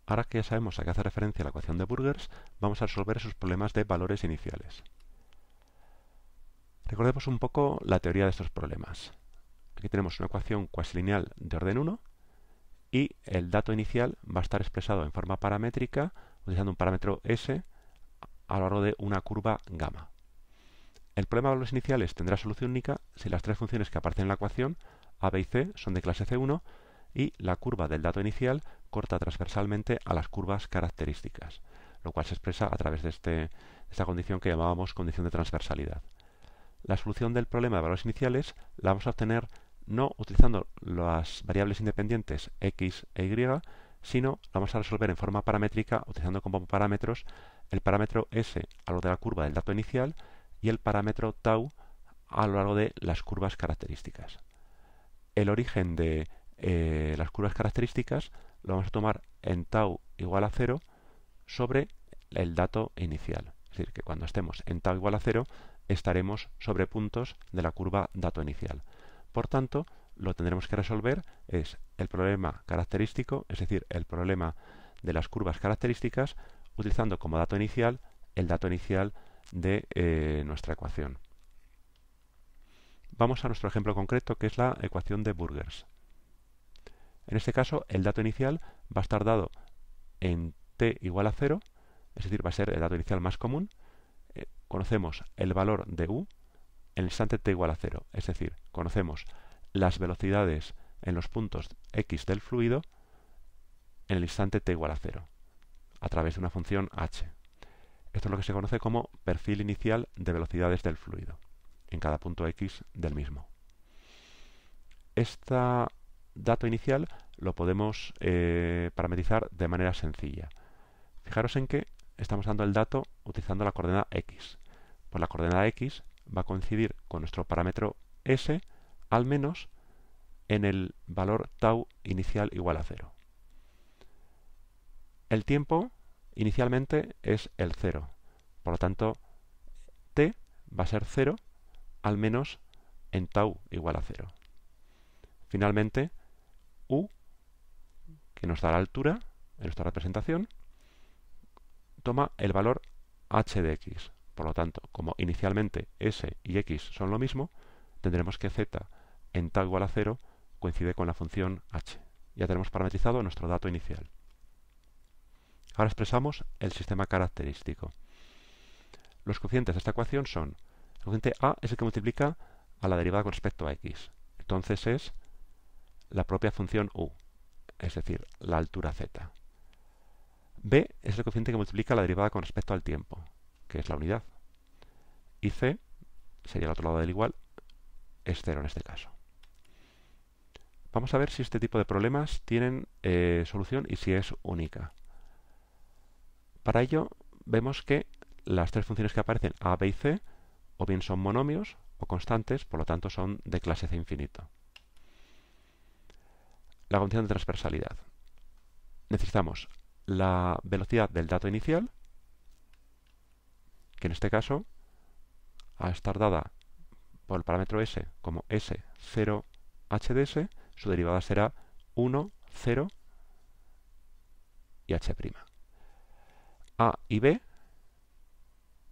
Ahora que ya sabemos a qué hace referencia la ecuación de Burgers, vamos a resolver esos problemas de valores iniciales. Recordemos un poco la teoría de estos problemas. Aquí tenemos una ecuación cuasilineal de orden 1 y el dato inicial va a estar expresado en forma paramétrica utilizando un parámetro S a lo largo de una curva gamma. El problema de valores iniciales tendrá solución única si las tres funciones que aparecen en la ecuación a, b y c son de clase C1 y la curva del dato inicial corta transversalmente a las curvas características, lo cual se expresa a través de esta condición que llamábamos condición de transversalidad. La solución del problema de valores iniciales la vamos a obtener no utilizando las variables independientes x e y, sino la vamos a resolver en forma paramétrica utilizando como parámetros el parámetro s a lo largo de la curva del dato inicial y el parámetro tau a lo largo de las curvas características. El origen de las curvas características lo vamos a tomar en tau igual a 0 sobre el dato inicial. Es decir, que cuando estemos en tau igual a 0 estaremos sobre puntos de la curva dato inicial. Por tanto, lo que tendremos que resolver es el problema característico, es decir, el problema de las curvas características, utilizando como dato inicial el dato inicial de nuestra ecuación. Vamos a nuestro ejemplo concreto, que es la ecuación de Burgers. En este caso, el dato inicial va a estar dado en t igual a 0, es decir, va a ser el dato inicial más común. Conocemos el valor de u en el instante t igual a 0, es decir, conocemos las velocidades en los puntos x del fluido en el instante t igual a 0, a través de una función h. Esto es lo que se conoce como perfil inicial de velocidades del fluido, en cada punto x del mismo. Este dato inicial lo podemos parametrizar de manera sencilla. Fijaros en que estamos dando el dato utilizando la coordenada x. Pues la coordenada x va a coincidir con nuestro parámetro s, al menos en el valor tau inicial igual a 0. El tiempo inicialmente es el 0. Por lo tanto, t va a ser 0, al menos en tau igual a 0. Finalmente, u, que nos da la altura en nuestra representación, toma el valor h de x. Por lo tanto, como inicialmente s y x son lo mismo, tendremos que z en tau igual a 0 coincide con la función h. Ya tenemos parametrizado nuestro dato inicial. Ahora expresamos el sistema característico. Los coeficientes de esta ecuación son: el coeficiente a es el que multiplica a la derivada con respecto a x. Entonces es la propia función u, es decir, la altura z. B es el coeficiente que multiplica la derivada con respecto al tiempo, que es la unidad. Y c sería el otro lado del igual, es 0 en este caso. Vamos a ver si este tipo de problemas tienen solución y si es única. Para ello, vemos que las tres funciones que aparecen a, b y c o bien son monomios o constantes, por lo tanto son de clase c infinito. La condición de transversalidad. Necesitamos la velocidad del dato inicial, que en este caso, al estar dada por el parámetro s como s0 h de s, su derivada será 1, 0 y h'. A y b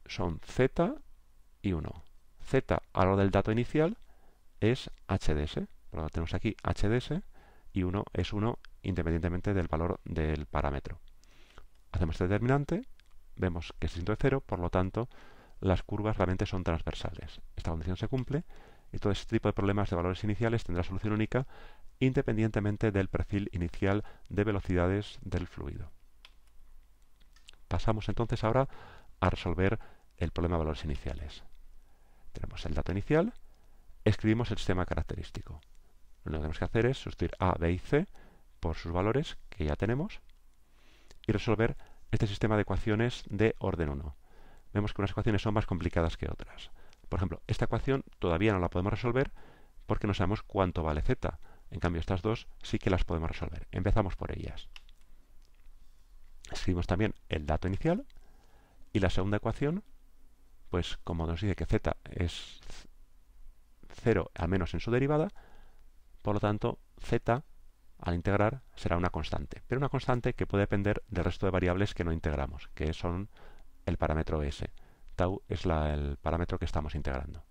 son z y 1. Z a lo del dato inicial es h de s. Por lo tanto, tenemos aquí h de s y 1 es 1 independientemente del valor del parámetro. Hacemos este determinante, vemos que es distinto de 0, por lo tanto, las curvas realmente son transversales. Esta condición se cumple y todo este tipo de problemas de valores iniciales tendrá solución única independientemente del perfil inicial de velocidades del fluido. Pasamos entonces ahora a resolver el problema de valores iniciales. Tenemos el dato inicial, escribimos el sistema característico. Lo único que tenemos que hacer es sustituir a, b y c por sus valores que ya tenemos y resolver este sistema de ecuaciones de orden 1. Vemos que unas ecuaciones son más complicadas que otras. Por ejemplo, esta ecuación todavía no la podemos resolver porque no sabemos cuánto vale z. En cambio, estas dos sí que las podemos resolver. Empezamos por ellas. Escribimos también el dato inicial y la segunda ecuación, pues como nos dice que z es 0 al menos en su derivada, por lo tanto z al integrar será una constante, pero una constante que puede depender del resto de variables que no integramos, que son el parámetro s. Tau es el parámetro que estamos integrando.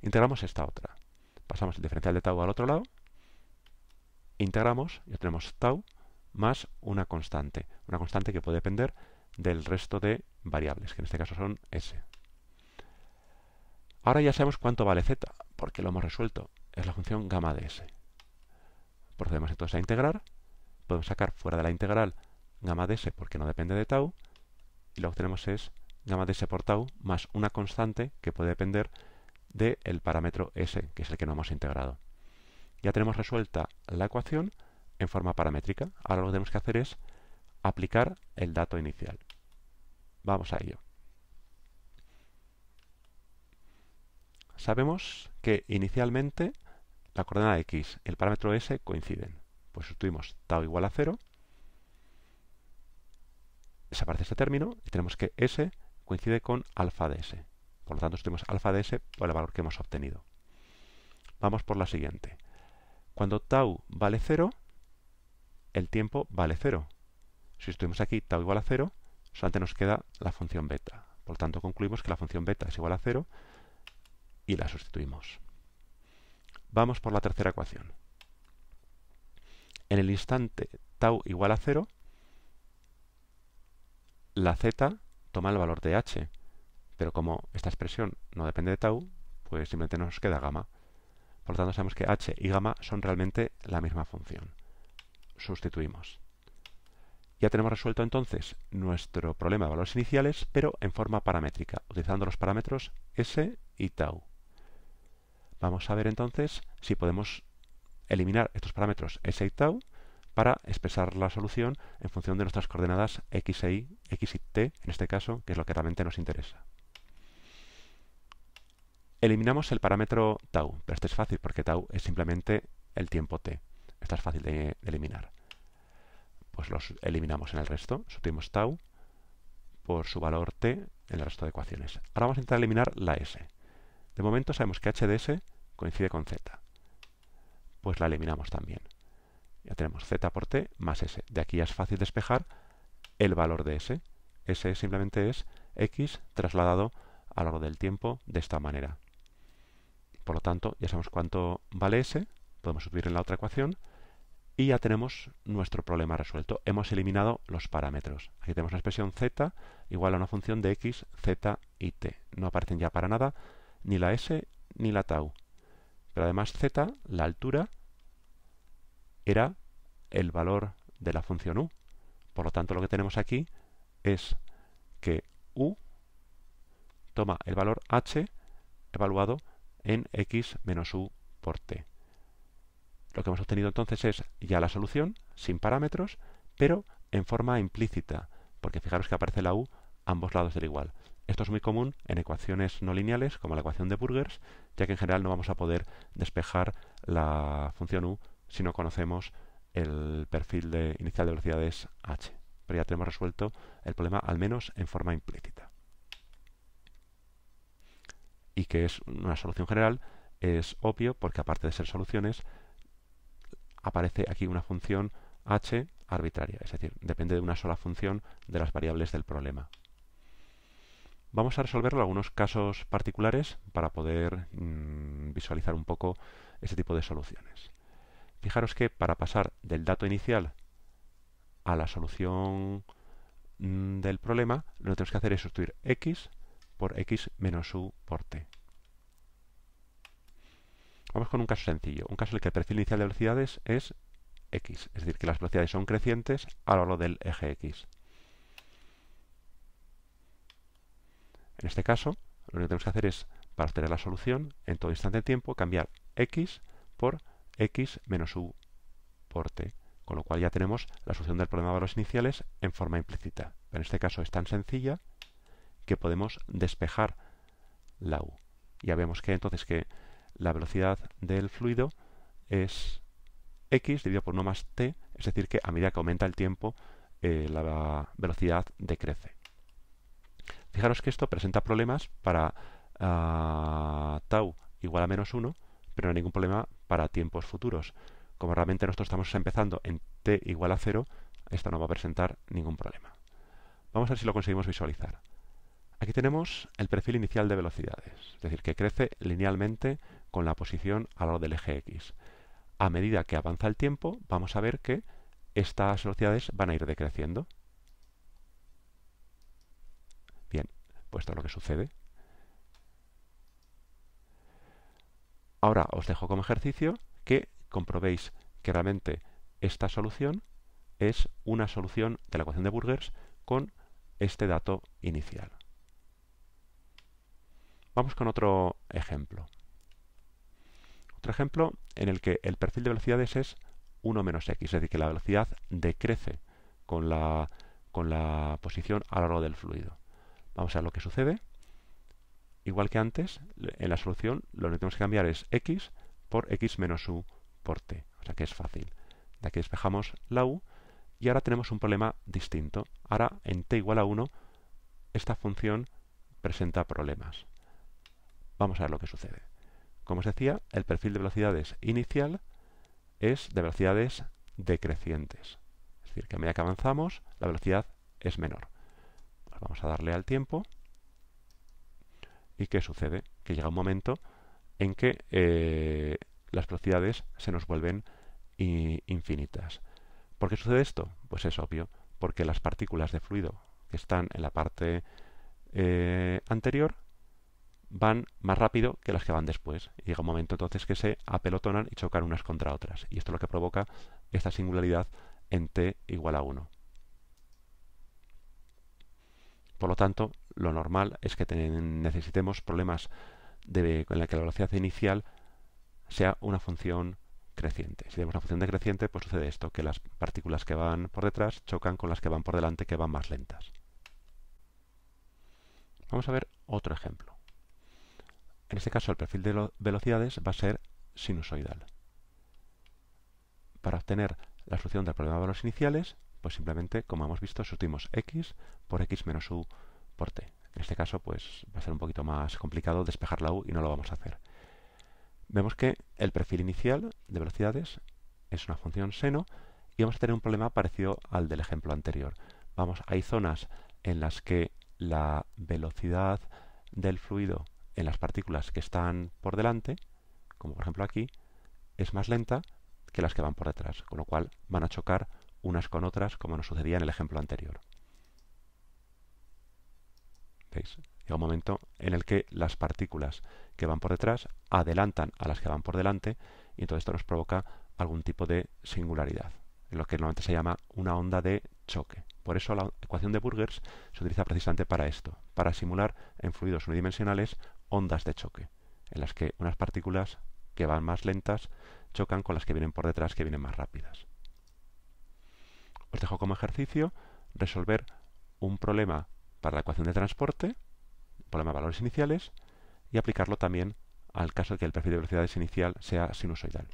Integramos esta otra. Pasamos el diferencial de tau al otro lado, integramos y obtenemos tau más una constante que puede depender del resto de variables, que en este caso son s. Ahora ya sabemos cuánto vale z, porque lo hemos resuelto. Es la función gamma de s. Procedemos entonces a integrar. Podemos sacar fuera de la integral gamma de s porque no depende de tau. Y lo que obtenemos es gamma de s por tau más una constante que puede depender del parámetro s, que es el que no hemos integrado. Ya tenemos resuelta la ecuación en forma paramétrica. Ahora lo que tenemos que hacer es aplicar el dato inicial. Vamos a ello. Sabemos que inicialmente la coordenada x y el parámetro s coinciden. Pues sustituimos tau igual a 0, desaparece este término y tenemos que s coincide con alfa de s. Por lo tanto, sustituimos alfa de s por el valor que hemos obtenido. Vamos por la siguiente. Cuando tau vale 0, el tiempo vale 0. Si sustituimos aquí tau igual a 0, solamente nos queda la función beta. Por lo tanto, concluimos que la función beta es igual a 0 y la sustituimos. Vamos por la tercera ecuación. En el instante tau igual a 0, la z toma el valor de h, pero como esta expresión no depende de tau, pues simplemente nos queda gamma. Por lo tanto, sabemos que h y gamma son realmente la misma función. Sustituimos. Ya tenemos resuelto entonces nuestro problema de valores iniciales, pero en forma paramétrica, utilizando los parámetros s y tau. Vamos a ver entonces si podemos eliminar estos parámetros s y tau para expresar la solución en función de nuestras coordenadas x y t, en este caso, que es lo que realmente nos interesa. Eliminamos el parámetro tau, pero este es fácil porque tau es simplemente el tiempo t. Esta es fácil de eliminar. Pues los eliminamos en el resto, sustituimos tau por su valor t en el resto de ecuaciones. Ahora vamos a intentar eliminar la s. De momento sabemos que h de s coincide con z. Pues la eliminamos también. Ya tenemos z por t más s. De aquí ya es fácil despejar el valor de s. S simplemente es x trasladado a lo largo del tiempo de esta manera. Por lo tanto, ya sabemos cuánto vale s. Podemos sustituir en la otra ecuación. Y ya tenemos nuestro problema resuelto. Hemos eliminado los parámetros. Aquí tenemos una expresión z igual a una función de x, z y t. No aparecen ya para nada ni la s ni la tau. Pero además z, la altura, era el valor de la función u. Por lo tanto, lo que tenemos aquí es que u toma el valor h evaluado en x menos u por t. Lo que hemos obtenido entonces es ya la solución, sin parámetros, pero en forma implícita, porque fijaros que aparece la u a ambos lados del igual. Esto es muy común en ecuaciones no lineales, como la ecuación de Burgers, ya que en general no vamos a poder despejar la función u si no conocemos el perfil inicial de velocidades h. Pero ya tenemos resuelto el problema, al menos en forma implícita. Y que es una solución general es obvio, porque aparte de ser soluciones, aparece aquí una función h arbitraria, es decir, depende de una sola función de las variables del problema. Vamos a resolverlo en algunos casos particulares para poder visualizar un poco este tipo de soluciones. Fijaros que para pasar del dato inicial a la solución del problema, lo que tenemos que hacer es sustituir x por x menos u por t. Vamos con un caso sencillo, un caso en el que el perfil inicial de velocidades es x, es decir, que las velocidades son crecientes a lo largo del eje x. En este caso, lo que tenemos que hacer es, para obtener la solución, en todo instante de tiempo, cambiar x por x menos u por t, con lo cual ya tenemos la solución del problema de valores iniciales en forma implícita. Pero en este caso es tan sencilla que podemos despejar la u. Ya vemos que entonces que la velocidad del fluido es x dividido por 1 más t, es decir, que a medida que aumenta el tiempo, la velocidad decrece. Fijaros que esto presenta problemas para tau igual a menos 1, pero no hay ningún problema para tiempos futuros. como realmente nosotros estamos empezando en t igual a 0, esto no va a presentar ningún problema. Vamos a ver si lo conseguimos visualizar. Aquí tenemos el perfil inicial de velocidades, es decir, que crece linealmente con la posición a lo largo del eje X. A medida que avanza el tiempo, vamos a ver que estas velocidades van a ir decreciendo. Bien, pues esto es lo que sucede. Ahora os dejo como ejercicio que comprobéis que realmente esta solución es una solución de la ecuación de Burgers con este dato inicial. Vamos con otro ejemplo. Otro ejemplo en el que el perfil de velocidades es 1 menos x, es decir, que la velocidad decrece con la posición a lo largo del fluido. Vamos a ver lo que sucede. Igual que antes, en la solución lo que tenemos que cambiar es x por x menos u por t. O sea que es fácil. De aquí despejamos la u y ahora tenemos un problema distinto. Ahora en t igual a 1 esta función presenta problemas. Vamos a ver lo que sucede. Como os decía, el perfil de velocidades inicial es de velocidades decrecientes. Es decir, que a medida que avanzamos, la velocidad es menor. Pues vamos a darle al tiempo. ¿Y qué sucede? Que llega un momento en que las velocidades se nos vuelven infinitas. ¿Por qué sucede esto? Pues es obvio, porque las partículas de fluido que están en la parte anterior van más rápido que las que van después. Y llega un momento entonces que se apelotonan y chocan unas contra otras. Y esto es lo que provoca esta singularidad en t igual a 1. Por lo tanto, lo normal es que necesitemos problemas en la que la velocidad inicial sea una función creciente. Si tenemos una función decreciente, pues sucede esto, que las partículas que van por detrás chocan con las que van por delante, que van más lentas. Vamos a ver otro ejemplo. En este caso, el perfil de velocidades va a ser sinusoidal. Para obtener la solución del problema de valores iniciales, pues simplemente, como hemos visto, sustituimos x por x menos u por t. En este caso, pues va a ser un poquito más complicado despejar la u y no lo vamos a hacer. Vemos que el perfil inicial de velocidades es una función seno y vamos a tener un problema parecido al del ejemplo anterior. Hay zonas en las que la velocidad del fluido en las partículas que están por delante, como por ejemplo aquí, es más lenta que las que van por detrás, con lo cual van a chocar unas con otras como nos sucedía en el ejemplo anterior. ¿Veis? Llega un momento en el que las partículas que van por detrás adelantan a las que van por delante y entonces esto nos provoca algún tipo de singularidad, en lo que normalmente se llama una onda de choque. Por eso la ecuación de Burgers se utiliza precisamente para esto, para simular en fluidos unidimensionales ondas de choque, en las que unas partículas que van más lentas chocan con las que vienen por detrás, que vienen más rápidas. Os dejo como ejercicio resolver un problema para la ecuación de transporte, problema de valores iniciales, y aplicarlo también al caso de que el perfil de velocidades inicial sea sinusoidal.